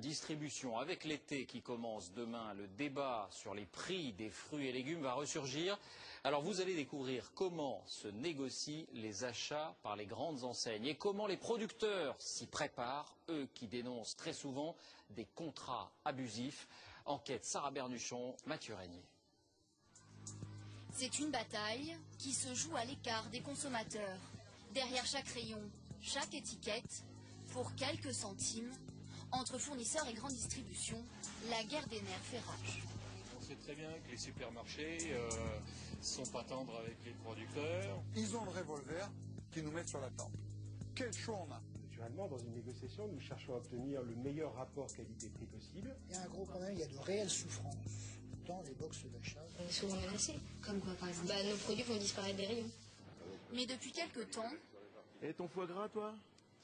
grande distribution. Avec l'été qui commence demain, le débat sur les prix des fruits et légumes va ressurgir. Alors vous allez découvrir comment se négocient les achats par les grandes enseignes et comment les producteurs s'y préparent, eux qui dénoncent très souvent des contrats abusifs. Enquête Sarah Bernuchon, Mathieu Régnier. C'est une bataille qui se joue à l'écart des consommateurs. Derrière chaque rayon, chaque étiquette, pour quelques centimes, entre fournisseurs et grande distribution, la guerre des nerfs fait rage. On sait très bien que les supermarchés sont pas tendres avec les producteurs. Ils ont le revolver qu'ils nous mettent sur la table. Quel choix on a? Naturellement, dans une négociation, nous cherchons à obtenir le meilleur rapport qualité-prix possible. Il y a un gros problème, il y a de réelles souffrances dans les boxes d'achat. On est souvent menacés. Comme quoi, par exemple? Nos produits vont disparaître des rayons. Mais depuis quelque temps... Et ton foie gras, toi?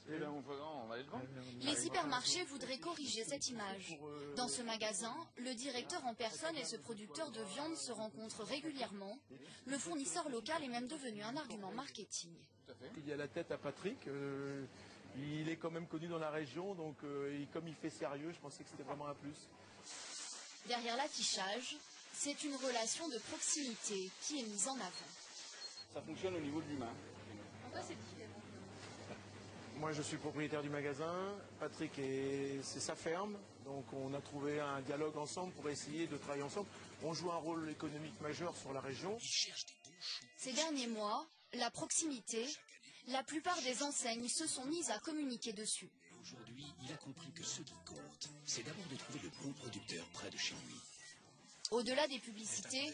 Et là, mon foie gras, on va aller le vendre. Les hypermarchés voudraient corriger cette image. Dans ce magasin, le directeur en personne et ce producteur de viande se rencontrent régulièrement. Le fournisseur local est même devenu un argument marketing. Il y a la tête à Patrick. Il est quand même connu dans la région, donc comme il fait sérieux, je pensais que c'était vraiment un plus. Derrière l'affichage, c'est une relation de proximité qui est mise en avant. Ça fonctionne au niveau de l'humain. Pourquoi c'est différent? Moi, je suis propriétaire du magasin. Patrick, c'est sa ferme. Donc, on a trouvé un dialogue ensemble pour essayer de travailler ensemble. On joue un rôle économique majeur sur la région. Ces derniers mois, la proximité, la plupart des enseignes se sont mises à communiquer dessus. Aujourd'hui, il a compris que ce qui compte, c'est d'abord de trouver le bon producteur près de chez lui. Au-delà des publicités,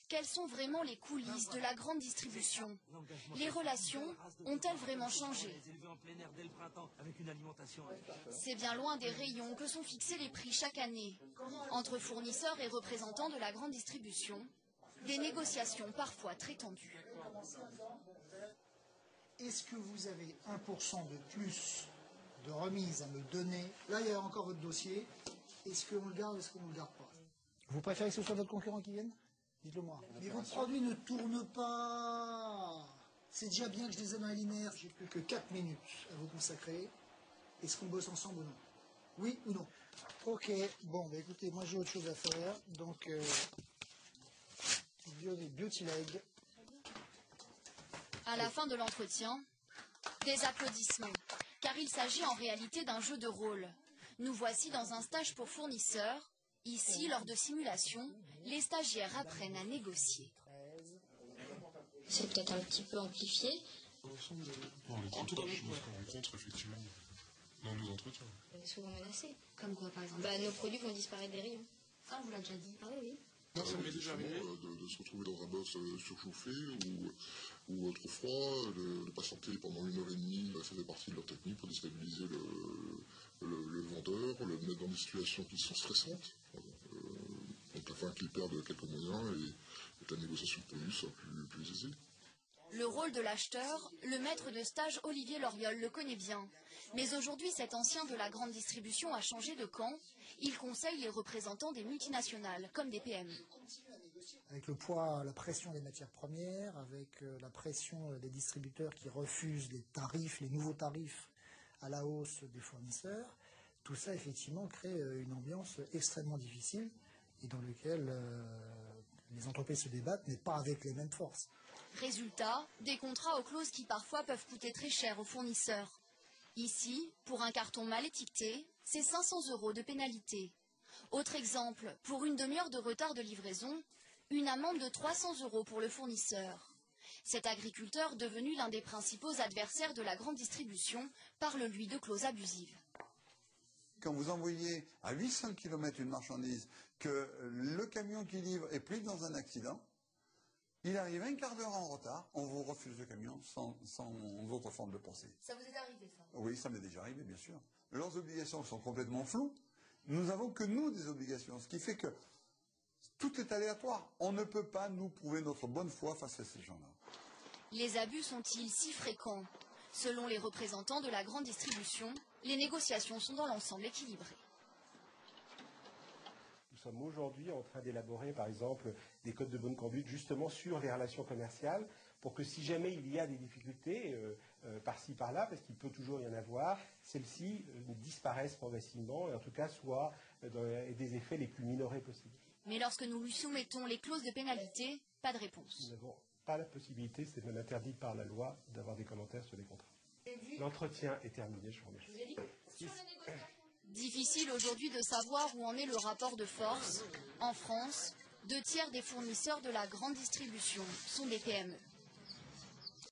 quelles sont vraiment les coulisses de la grande distribution? Les relations ont-elles vraiment changé? C'est bien loin des rayons que sont fixés les prix chaque année. Entre fournisseurs et représentants de la grande distribution, des négociations parfois très tendues. Est-ce que vous avez 1% de plus de remise à me donner? Là, il y a encore votre dossier. Est-ce qu'on le garde, est-ce qu'on ne le garde pas? Vous préférez que ce soit votre concurrent qui vienne? Dites-le moi. Mais vos produits ne tournent pas. C'est déjà bien que je les ai dans les linéaires. J'ai plus que 4 minutes à vous consacrer. Est-ce qu'on bosse ensemble ou non? Oui ou non? Ok, bon, bah écoutez, moi j'ai autre chose à faire. Donc, beauty leg. À la fin de l'entretien, des applaudissements, car il s'agit en réalité d'un jeu de rôle. Nous voici dans un stage pour fournisseurs. Ici, lors de simulations, les stagiaires apprennent à négocier. C'est peut-être un petit peu amplifié. En tout cas, je pense qu'on rencontre effectivement dans nos entretiens. On est souvent menacés. Comme quoi, par exemple? Nos produits vont disparaître des rayons. Ça, on vous l'a déjà dit. Ah oui. Ça m'est déjà arrivé de se retrouver dans un box surchauffé ou trop froid, de patienter pendant 1h30, ça fait partie de leur technique pour déstabiliser le vendeur, le mettre dans des situations qui sont stressantes. Donc afin qu'ils perdent quelques moyens et que la négociation pour lui soit plus aisée. Le rôle de l'acheteur, le maître de stage Olivier Loriol le connaît bien. Mais aujourd'hui, cet ancien de la grande distribution a changé de camp. Il conseille les représentants des multinationales, comme des PME. Avec le poids, la pression des matières premières, avec la pression des distributeurs qui refusent les tarifs, les nouveaux tarifs à la hausse des fournisseurs, tout ça effectivement crée une ambiance extrêmement difficile et dans laquelle les entreprises se débattent, mais pas avec les mêmes forces. Résultat, des contrats aux clauses qui parfois peuvent coûter très cher aux fournisseurs. Ici, pour un carton mal étiqueté, c'est 500 € de pénalité. Autre exemple, pour une demi-heure de retard de livraison, une amende de 300 € pour le fournisseur. Cet agriculteur, devenu l'un des principaux adversaires de la grande distribution, parle lui de clauses abusives. Quand vous envoyez à 800 km une marchandise, que le camion qui livre est pris dans un accident, il arrive un quart d'heure en retard, on vous refuse le camion sans autre forme de procès. Ça vous est arrivé, ça? Oui, ça m'est déjà arrivé, bien sûr. Leurs obligations sont complètement floues. Nous n'avons que nous des obligations, ce qui fait que tout est aléatoire. On ne peut pas nous prouver notre bonne foi face à ces gens-là. Les abus sont-ils si fréquents? Selon les représentants de la grande distribution, les négociations sont dans l'ensemble équilibrées. sommes aujourd'hui en train d'élaborer, par exemple, des codes de bonne conduite justement sur les relations commerciales, pour que si jamais il y a des difficultés par-ci, par-là, parce qu'il peut toujours y en avoir, celles-ci disparaissent progressivement et en tout cas soient des effets les plus minorés possibles. Mais lorsque nous lui soumettons les clauses de pénalité, pas de réponse. Nous n'avons pas la possibilité, c'est même interdit par la loi, d'avoir des commentaires sur les contrats. L'entretien est terminé, je vous remercie. Difficile aujourd'hui de savoir où en est le rapport de force. En France, 2 tiers des fournisseurs de la grande distribution sont des PME.